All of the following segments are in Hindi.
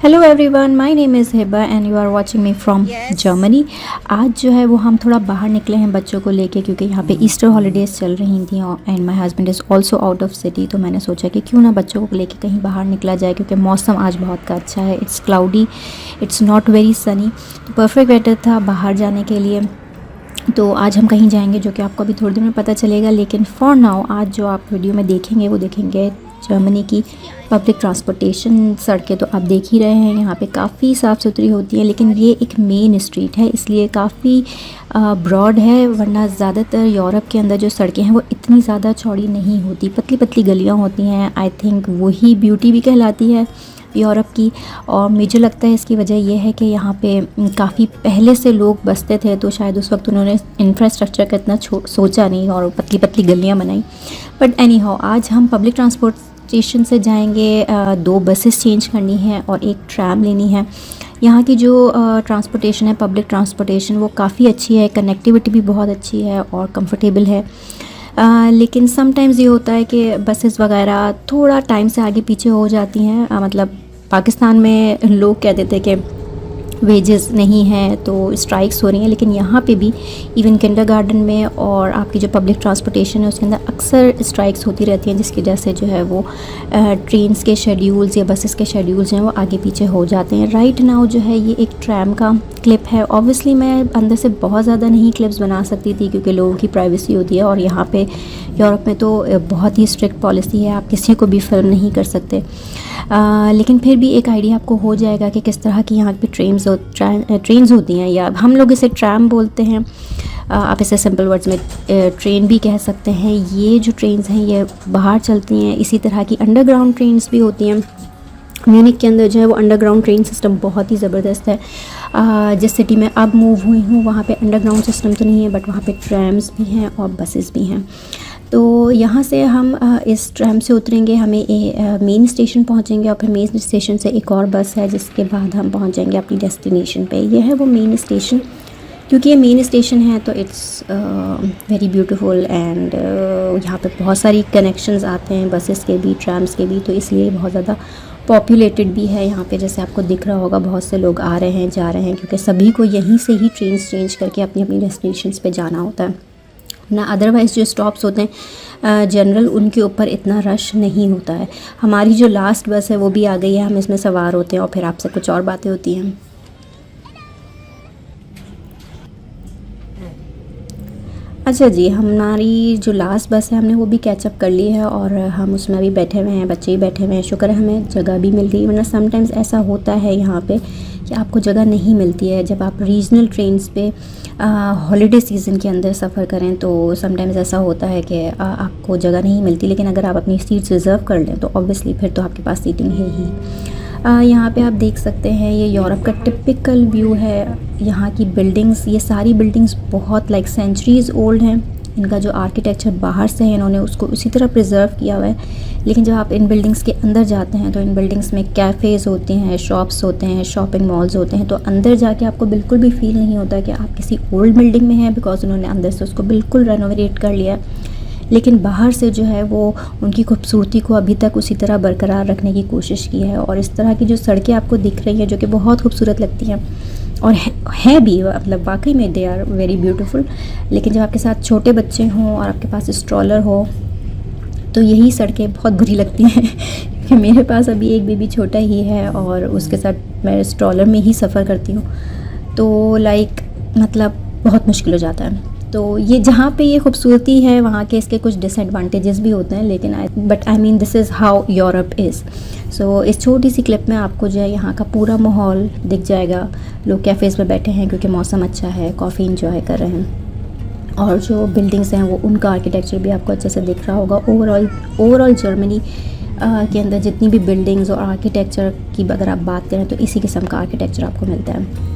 Hello everyone, my name is Hiba and you are watching me from Germany. आज जो है वो हम थोड़ा बाहर निकले हैं बच्चों को लेके, क्योंकि यहाँ पे ईस्टर हॉलीडेज़ चल रही थी and my husband is also out of city. तो मैंने सोचा कि क्यों ना बच्चों को लेके कहीं बाहर निकला जाए, क्योंकि मौसम आज बहुत का अच्छा है। It's cloudy, it's not very Sunny, तो परफेक्ट वेदर था बाहर जाने के लिए। तो आज हम कहीं जाएंगे जो कि आपको अभी थोड़ी देर में पता चलेगा, लेकिन फॉर नाउ आज जो आप वीडियो में देखेंगे वो देखेंगे जर्मनी की पब्लिक ट्रांसपोर्टेशन। सड़कें तो आप देख ही रहे हैं, यहाँ पे काफ़ी साफ़ सुथरी होती हैं, लेकिन ये एक मेन स्ट्रीट है इसलिए काफ़ी ब्रॉड है, वरना ज़्यादातर यूरोप के अंदर जो सड़कें हैं वो इतनी ज़्यादा चौड़ी नहीं होती, पतली पतली गलियाँ होती हैं। आई थिंक वही ब्यूटी भी कहलाती है यूरोप की। और मुझे लगता है इसकी वजह यह है कि यहाँ पे काफ़ी पहले से लोग बसते थे, तो शायद उस वक्त उन्होंने इंफ्रास्ट्रक्चर का इतना सोचा नहीं और पतली पतली गलियाँ बनाई। बट एनी हाउ आज हम पब्लिक ट्रांसपोर्टेशन से जाएंगे। 2 बसेस चेंज करनी है और एक ट्रैम लेनी है। यहाँ की जो ट्रांसपोर्टेशन है, पब्लिक ट्रांसपोर्टेशन, वो काफ़ी अच्छी है, कनेक्टिविटी भी बहुत अच्छी है और कंफर्टेबल है। लेकिन समटाइम्स ये होता है कि बसेस वगैरह थोड़ा टाइम से आगे पीछे हो जाती हैं। मतलब पाकिस्तान में लोग कहते थे कि वेजेस नहीं हैं तो स्ट्राइक्स हो रही हैं, लेकिन यहाँ पे भी इवन किंडरगार्टन में और आपकी जो पब्लिक ट्रांसपोर्टेशन है उसके अंदर अक्सर स्ट्राइक्स होती रहती हैं, जिसकी वजह से जो है वो ट्रेन्स के शेड्यूल्स या बसेस के शेड्यूल्स हैं वो आगे पीछे हो जाते हैं। राइट नाउ जो है ये एक ट्रैम का क्लिप है। ऑब्वियसली मैं अंदर से बहुत ज़्यादा नहीं क्लिप्स बना सकती थी, क्योंकि लोगों की प्राइवेसी होती है और यहाँ पे यूरोप में तो बहुत ही स्ट्रिक्ट पॉलिसी है, आप किसी को भी फिल्म नहीं कर सकते। लेकिन फिर भी एक आइडिया आपको हो जाएगा कि किस तरह की यहाँ पे ट्रेन्स होती हैं, या हम लोग इसे ट्रैम बोलते हैं। आप इसे सिंपल वर्ड्स में ट्रेन भी कह सकते हैं। ये जो ट्रेन्स हैं ये बाहर चलती हैं। इसी तरह की अंडरग्राउंड ट्रेन्स भी होती हैं। म्यूनिक के अंदर जो है वो अंडरग्राउंड ट्रेन सिस्टम बहुत ही ज़बरदस्त है। जिस सिटी में अब मूव हुई हूँ वहाँ पे अंडरग्राउंड सिस्टम तो नहीं है, बट वहाँ पे ट्रैम्स भी हैं और बसेस भी हैं। तो यहाँ से हम इस ट्रैम से उतरेंगे, हमें मेन स्टेशन पहुँचेंगे और फिर मेन स्टेशन से एक और बस है, जिसके बाद हम पहुँच जाएंगे अपनी डेस्टिनेशन पे। ये है वो मेन स्टेशन। क्योंकि ये मेन स्टेशन है तो इट्स वेरी ब्यूटीफुल एंड यहाँ पे बहुत सारी कनेक्शंस आते हैं बसेस के भी, ट्रैम्स के भी, तो इसलिए बहुत ज़्यादा पॉपुलेटेड भी है यहाँ पे। जैसे आपको दिख रहा होगा बहुत से लोग आ रहे हैं जा रहे हैं, क्योंकि सभी को यहीं से ही ट्रेन चेंज करके अपनी अपनी डेस्टिनेशंस पे जाना होता है ना। अदरवाइज़ जो स्टॉप्स होते हैं जनरल, उनके ऊपर इतना रश नहीं होता है। हमारी जो लास्ट बस है वो भी आ गई है, हम इसमें सवार होते हैं और फिर आपसे कुछ और बातें होती हैं। अच्छा जी, हमारी जो लास्ट बस है हमने वो भी कैचअप कर ली है और हम उसमें अभी बैठे हुए हैं, बच्चे ही बैठे हुए हैं। शुक्र है हमें जगह भी मिल गई, वरना समटाइम्स ऐसा होता है यहाँ पे कि आपको जगह नहीं मिलती है। जब आप रीजनल ट्रेन्स पे हॉलीडे सीज़न के अंदर सफ़र करें तो समटाइम्स ऐसा होता है कि आपको जगह नहीं मिलती, लेकिन अगर आप अपनी सीट्स रिज़र्व कर लें तो ऑब्वियसली फिर तो आपके पास सीटिंग है ही। यहाँ पे आप देख सकते हैं ये यूरोप का टिपिकल व्यू है। यहाँ की बिल्डिंग्स, ये सारी बिल्डिंग्स बहुत लाइक सेंचुरीज़ ओल्ड हैं। इनका जो आर्किटेक्चर बाहर से है इन्होंने उसको उसी तरह प्रिजर्व किया हुआ है। लेकिन जब आप इन बिल्डिंग्स के अंदर जाते हैं तो इन बिल्डिंग्स में कैफ़ेज़ होते हैं, शॉप्स होते हैं, शॉपिंग मॉल्स होते हैं, तो अंदर जाके आपको बिल्कुल भी फील नहीं होता कि आप किसी ओल्ड बिल्डिंग में हैं, बिकॉज उन्होंने अंदर से उसको बिल्कुल रेनोवेट कर लिया है। लेकिन बाहर से जो है वो उनकी खूबसूरती को अभी तक उसी तरह बरकरार रखने की कोशिश की है। और इस तरह की जो सड़कें आपको दिख रही हैं जो कि बहुत खूबसूरत लगती हैं और है भी, मतलब वाकई में दे आर वेरी ब्यूटीफुल। लेकिन जब आपके साथ छोटे बच्चे हों और आपके पास स्ट्रॉलर हो तो यही सड़कें बहुत बुरी लगती हैं कि मेरे पास अभी एक बेबी छोटा ही है और उसके साथ मैं स्ट्रॉलर में ही सफ़र करती हूँ, तो लाइक मतलब बहुत मुश्किल हो जाता है। तो ये जहाँ पे ये खूबसूरती है वहाँ के इसके कुछ डिसएडवांटेजेस भी होते हैं, लेकिन I mean this is how Europe is. So इस छोटी सी क्लिप में आपको जो है यहाँ का पूरा माहौल दिख जाएगा। लोग कैफ़ेज़ में बैठे हैं क्योंकि मौसम अच्छा है, कॉफ़ी इंजॉय कर रहे हैं, और जो बिल्डिंग्स हैं वो उनका आर्किटेक्चर भी आपको अच्छे से दिख रहा होगा। ओवरऑल जर्मनी के अंदर जितनी भी बिल्डिंग्स और आर्किटेक्चर की अगर आप बात करें तो इसी किस्म का आर्किटेक्चर आपको मिलता है।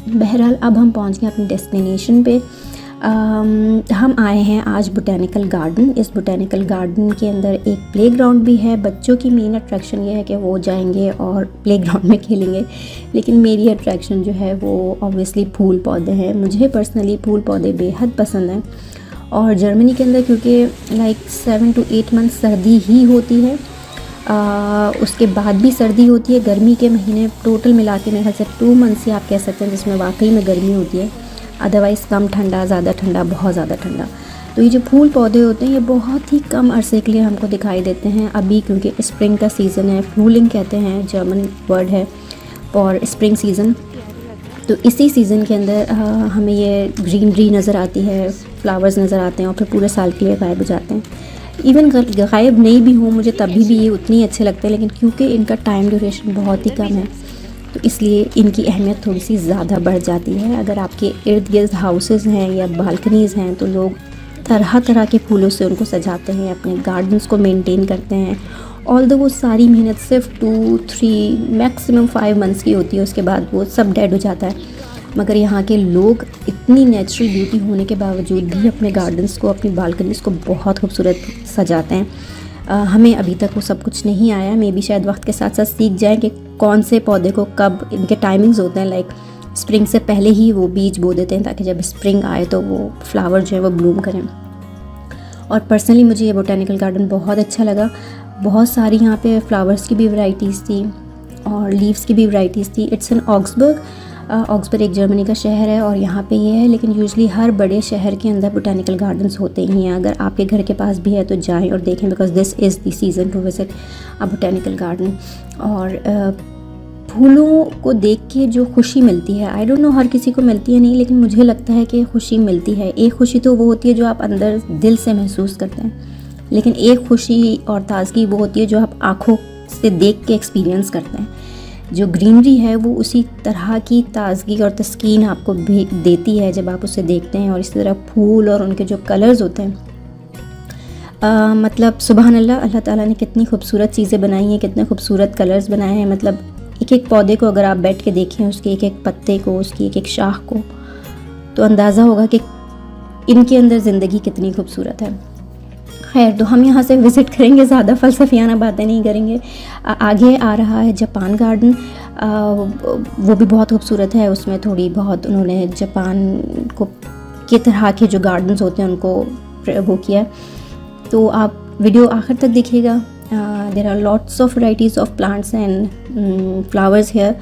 बहरहाल अब हम पहुंच गए अपनी डेस्टिनेशन पे। हम आए हैं आज बोटेनिकल गार्डन। इस बोटेनिकल गार्डन के अंदर एक प्लेग्राउंड भी है। बच्चों की मेन अट्रैक्शन ये है कि वो जाएंगे और प्लेग्राउंड में खेलेंगे, लेकिन मेरी अट्रैक्शन जो है वो ऑब्वियसली फूल पौधे हैं। मुझे पर्सनली फूल पौधे बेहद पसंद हैं और जर्मनी के अंदर क्योंकि लाइक 7 to 8 मंथ सर्दी ही होती है, उसके बाद भी सर्दी होती है। गर्मी के महीने टोटल मिला के मेरे ख्याल से 2 मंथ्स ही आप कह सकते हैं जिसमें वाकई में गर्मी होती है, अदरवाइज़ कम ठंडा, ज़्यादा ठंडा, बहुत ज़्यादा ठंडा। तो ये जो फूल पौधे होते हैं ये बहुत ही कम अरसे के लिए हमको दिखाई देते हैं अभी, क्योंकि स्प्रिंग का सीज़न है। फ्लूलिंग कहते हैं, जर्मन वर्ड है और स्प्रिंग सीज़न। तो इसी सीज़न के अंदर हमें ये ग्रीनरी नज़र आती है, फ्लावर्स नज़र आते हैं और फिर पूरे साल के लिए गायब हो जाते हैं। इवन गायब नहीं भी हों मुझे तभी भी ये उतनी अच्छे लगते हैं, लेकिन क्योंकि इनका टाइम ड्यूरेशन बहुत ही कम है तो इसलिए इनकी अहमियत थोड़ी सी ज़्यादा बढ़ जाती है। अगर आपके इर्द गिर्द हाउसेस हैं या बालकनीज़ हैं तो लोग तरह तरह के फूलों से उनको सजाते हैं, अपने गार्डन्स को मेंटेन करते हैं। ऑल्दो वो सारी मेहनत सिर्फ 2-3 मैक्सिमम 5 मंथ्स की होती है, उसके बाद वो सब डेड हो जाता है। मगर यहाँ के लोग इतनी नेचुरल ब्यूटी होने के बावजूद भी अपने गार्डन्स को, अपनी बालकनीज़ को बहुत खूबसूरत सजाते हैं। हमें अभी तक वो सब कुछ नहीं आया। मे बी शायद वक्त के साथ साथ सीख जाएं कि कौन से पौधे को कब, इनके टाइमिंग्स होते हैं। लाइक स्प्रिंग से पहले ही वो बीज बो देते हैं ताकि जब स्प्रिंग आए तो वो फ्लावर जो है वो ब्लूम करें। और पर्सनली मुझे ये बोटेनिकल गार्डन बहुत अच्छा लगा। बहुत सारी यहाँ पे फ्लावर्स की भी वैरायटीज़ थी और लीव्स की भी वैरायटीज़ थी। It's an Augsburg. ऑक्सबर्ग एक जर्मनी का शहर है और यहाँ पे ये है, लेकिन यूजुअली हर बड़े शहर के अंदर बोटेनिकल गार्डन्स होते ही हैं। अगर आपके घर के पास भी है तो जाएं और देखें, because this is the season two visit a botanical garden. और फूलों को देख के जो खुशी मिलती है, आई डोंट नो हर किसी को मिलती है नहीं, लेकिन मुझे लगता है कि खुशी मिलती है। एक खुशी तो वो होती है जो आप अंदर दिल से महसूस करते हैं, लेकिन एक खुशी और ताज़गी वो होती है जो आप आँखों से देख के एक्सपीरियंस करते हैं। जो ग्रीनरी है वो उसी तरह की ताज़गी और तस्कीन आपको भी देती है जब आप उसे देखते हैं। और इसी तरह फूल और उनके जो कलर्स होते हैं, मतलब सुबहान अल्लाह, अल्लाह ताला ने कितनी खूबसूरत चीज़ें बनाई हैं, कितने खूबसूरत कलर्स बनाए हैं। मतलब एक एक पौधे को अगर आप बैठ के देखें, उसके एक एक पत्ते को, उसकी एक एक शाख को, तो अंदाज़ा होगा कि इनके अंदर ज़िंदगी कितनी खूबसूरत है। खैर, तो हम यहाँ से विज़िट करेंगे, ज़्यादा फ़लसफ़ियाना बातें नहीं करेंगे। आगे आ रहा है जापान गार्डन। वो भी बहुत खूबसूरत है। उसमें थोड़ी बहुत उन्होंने जापान को की तरह के जो गार्डन्स होते हैं उनको वो किया। तो आप वीडियो आखिर तक देखिएगा। There are lots of varieties of plants and flowers here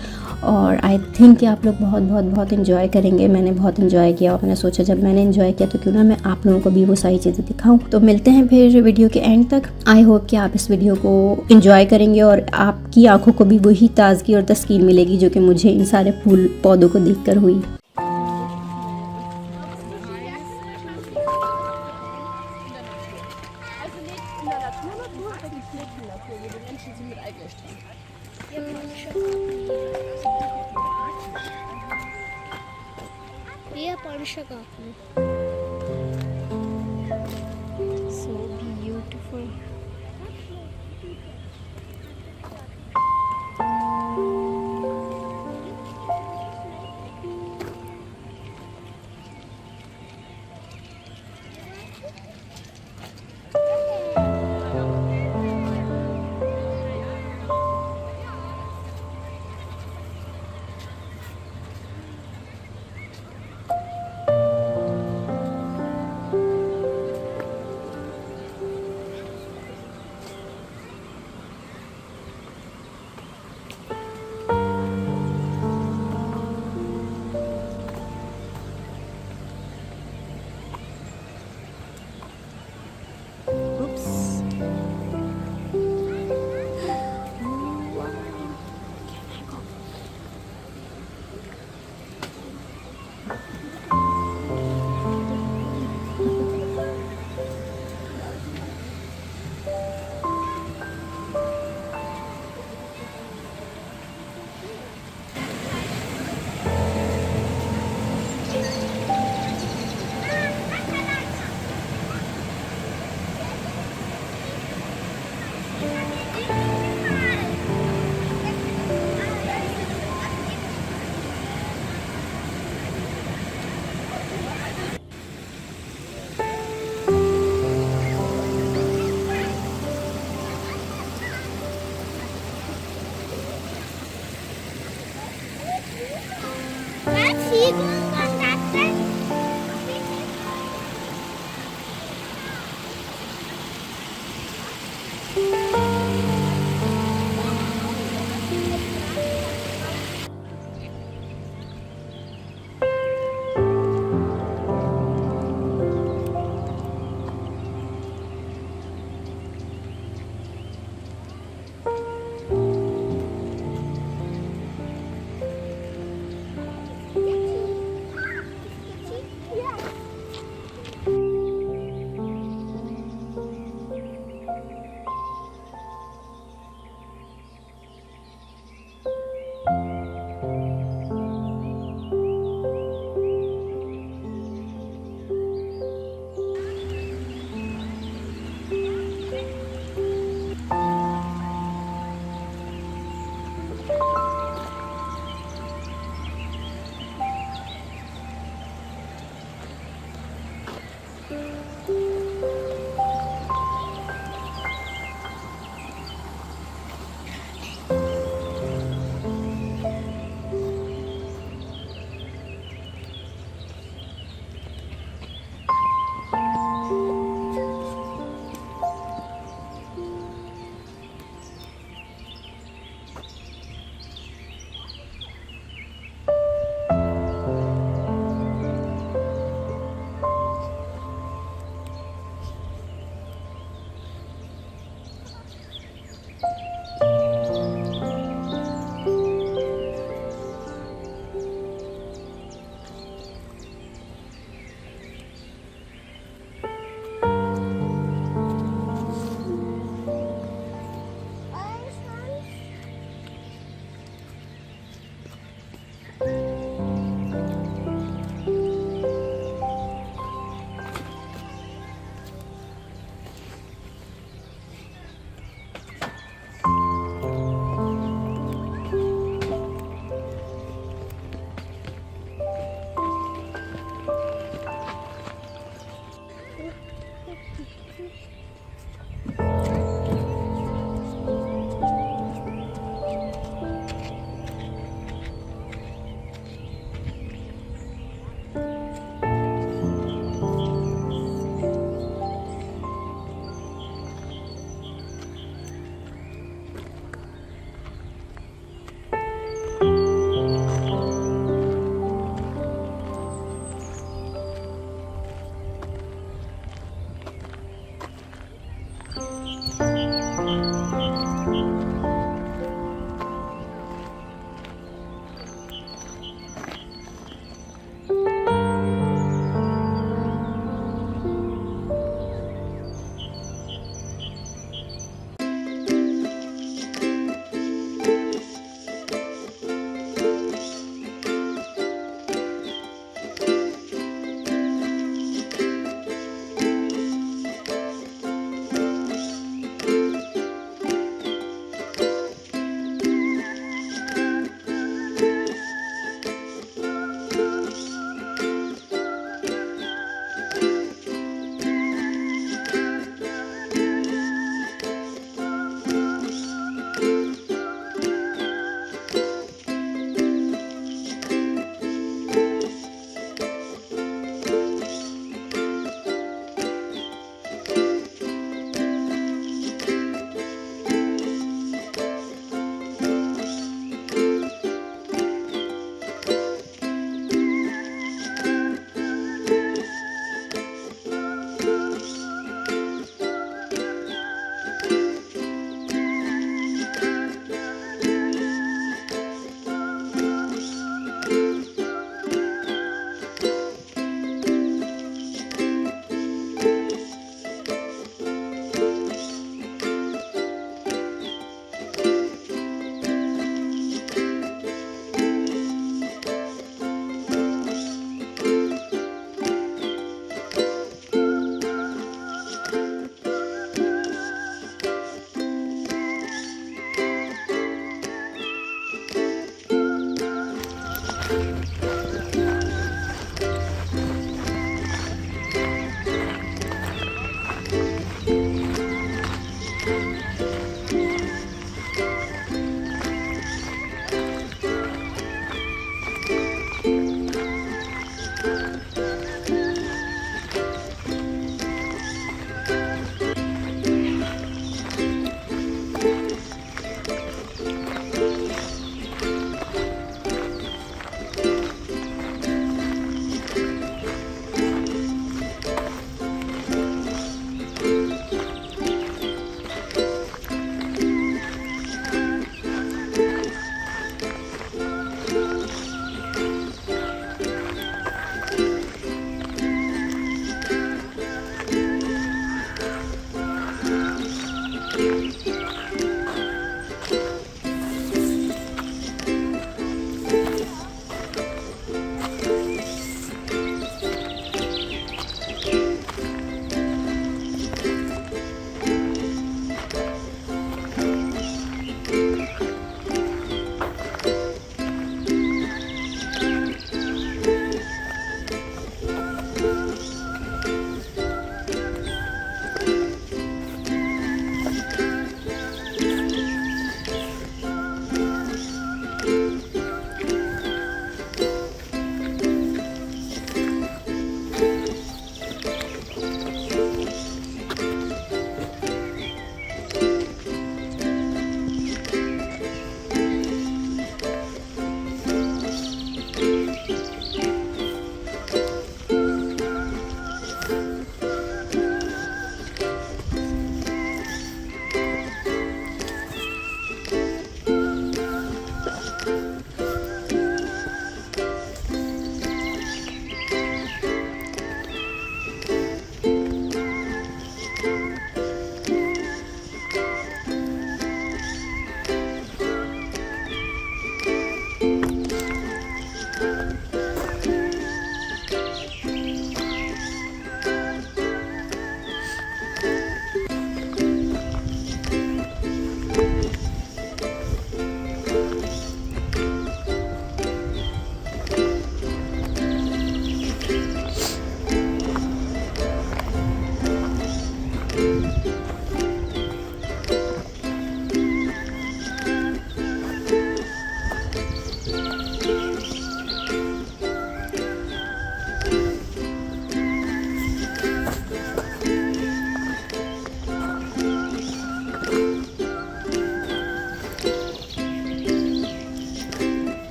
और आई थिंक कि आप लोग बहुत बहुत बहुत इन्जॉय करेंगे। मैंने बहुत इन्जॉय किया और मैंने सोचा जब मैंने इन्जॉय किया तो क्यों ना मैं आप लोगों को भी वो सारी चीज़ें दिखाऊं। तो मिलते हैं फिर वीडियो के एंड तक। आई होप कि आप इस वीडियो को इन्जॉय करेंगे और आपकी आंखों को भी वही ताजगी और तस्कीन मिलेगी जो कि मुझे इन सारे फूल पौधों को देख कर हुई। So beautiful.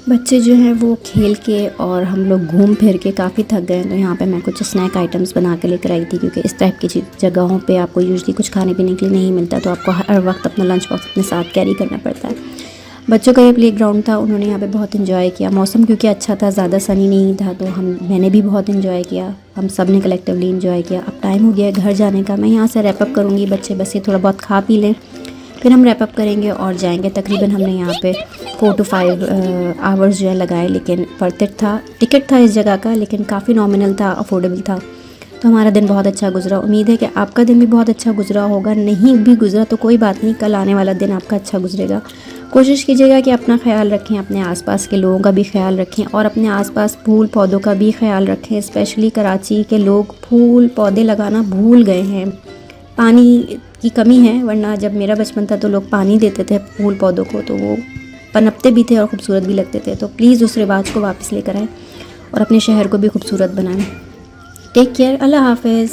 बच्चे जो हैं वो खेल के और हम लोग घूम फिर के काफ़ी थक गए, तो यहाँ पे मैं कुछ स्नैक आइटम्स बना के लेकर आई थी, क्योंकि इस टाइप की जगहों पे आपको यूजुअली कुछ खाने पीने के लिए नहीं मिलता, तो आपको हर वक्त अपना लंच बॉक्स अपने साथ कैरी करना पड़ता है। बच्चों का ये प्ले ग्राउंड था, उन्होंने यहाँ पे बहुत इन्जॉय किया। मौसम क्योंकि अच्छा था, ज़्यादा सनी नहीं था, तो मैंने भी बहुत इन्जॉय किया, हम सब ने कलेक्टिवली इन्जॉय किया। अब टाइम हो गया है घर जाने का, मैं यहाँ से रैप अप करूँगी, बच्चे बस ये थोड़ा बहुत खा पी लें, फिर हम रैप अप करेंगे और जाएंगे। तकरीबन हमने यहाँ पे 4 to 5 आवर्स जो है लगाए, लेकिन वर्थ इट था। टिकट था इस जगह का, लेकिन काफ़ी नॉमिनल था, अफोर्डेबल था, तो हमारा दिन बहुत अच्छा गुजरा। उम्मीद है कि आपका दिन भी बहुत अच्छा गुजरा होगा। नहीं भी गुजरा तो कोई बात नहीं, कल आने वाला दिन आपका अच्छा गुजरेगा। कोशिश कीजिएगा कि अपना ख्याल रखें, अपने आसपास के लोगों का भी ख्याल रखें और अपने आसपास फूल पौधों का भी ख्याल रखें। स्पेशली कराची के लोग फूल पौधे लगाना भूल गए हैं, पानी की कमी है, वरना जब मेरा बचपन था तो लोग पानी देते थे फूल पौधों को, तो वो पनपते भी थे और ख़ूबसूरत भी लगते थे। तो प्लीज़ उस रिवाज को वापस लेकर आएँ और अपने शहर को भी खूबसूरत बनाएं। टेक केयर, अल्लाह हाफिज़।